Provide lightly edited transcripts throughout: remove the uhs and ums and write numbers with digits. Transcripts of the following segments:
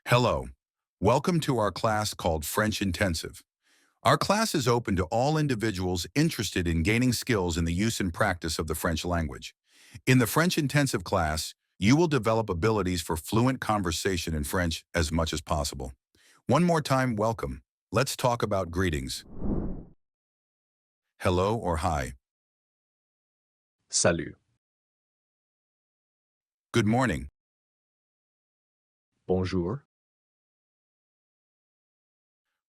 Hello. Welcome to our class called French Intensive. Our class is open to all individuals interested in gaining skills in the use and practice of the French language. In the French Intensive class, you will develop abilities for fluent conversation in French as much as possible. One more time, welcome. Let's talk about greetings. Hello or hi. Salut. Good morning. Bonjour.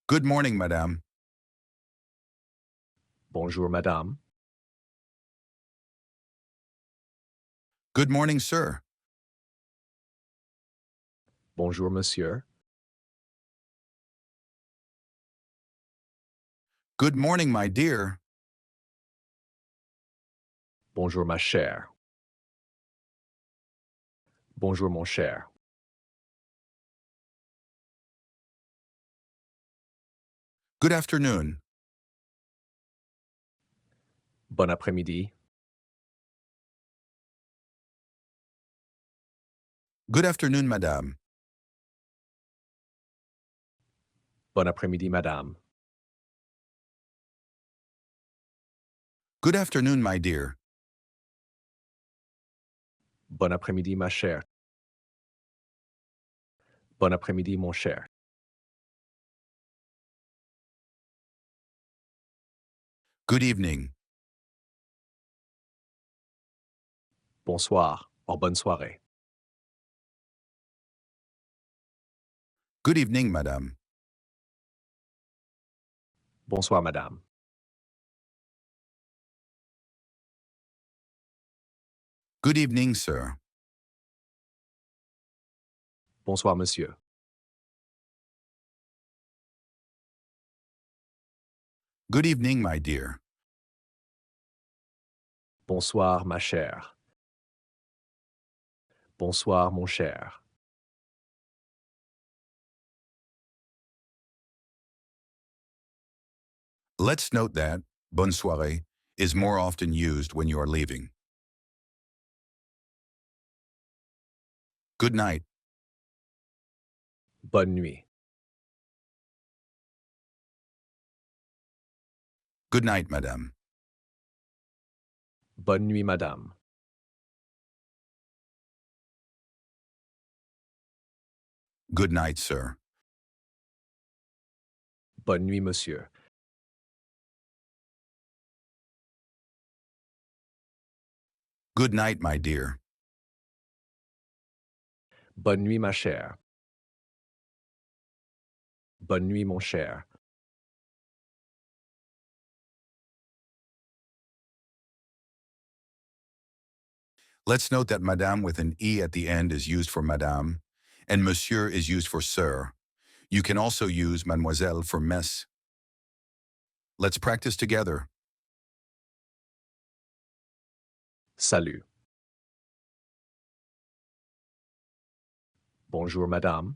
Good morning, madame. Bonjour, madame. Good morning, sir. Bonjour, monsieur. Good morning, my dear. Bonjour, ma chère. Bonjour, mon cher. Good afternoon. Bon après-midi. Good afternoon, madame. Bon après-midi, madame. Good afternoon, my dear. Bon après-midi, ma chère. Bon après-midi, mon cher. Good evening. Bonsoir. Or bonne soirée. Good evening, madame. Bonsoir, madame. Good evening, sir. Bonsoir, monsieur. Good evening, my dear. Bonsoir, ma chère. Bonsoir, mon cher. Let's note that bonne soirée is more often used when you are leaving. Good night. Bonne nuit. Good night, madame. Bonne nuit, madame. Good night, sir. Bonne nuit, monsieur. Good night, my dear. Bonne nuit, ma chère. Bonne nuit, mon cher. Let's note that madame with an E at the end is used for madame, and monsieur is used for sir. You can also use mademoiselle for miss. Let's practice together. Salut. Bonjour, madame.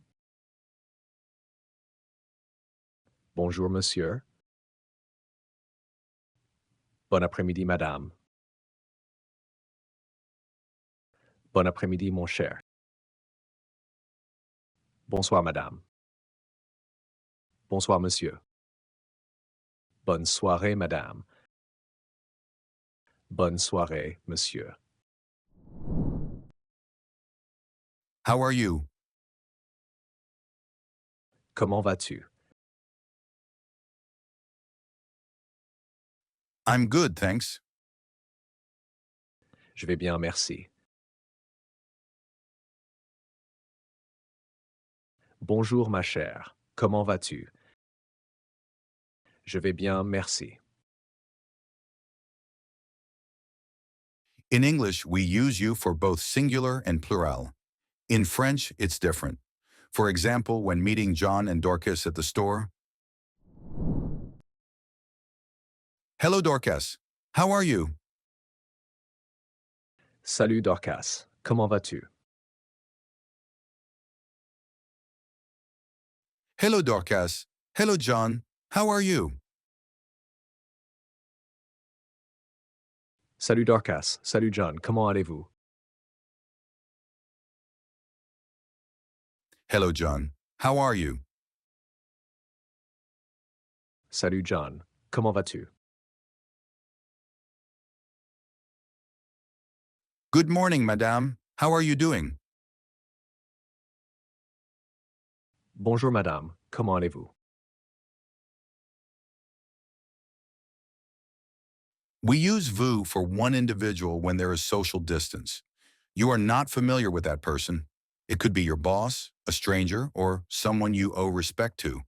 Bonjour, monsieur. Bon après-midi, madame. Bon après-midi, mon cher. Bonsoir, madame. Bonsoir, monsieur. Bonne soirée, madame. Bonne soirée, monsieur. How are you? Comment vas-tu? I'm good, thanks. Je vais bien, merci. Bonjour, ma chère. Comment vas-tu? Je vais bien, merci. In English, we use you for both singular and plural. In French, it's different. For example, when meeting John and Dorcas at the store, hello, Dorcas. How are you? Salut, Dorcas. Comment vas-tu? Hello, Dorcas. Hello, John. How are you? Salut, Dorcas. Salut, John. Comment allez-vous? Hello, John. How are you? Salut John. Comment vas-tu? Good morning, madame. How are you doing? Bonjour madame. Comment allez-vous? We use vous for one individual when there is social distance. You are not familiar with that person. It could be your boss, a stranger, or someone you owe respect to.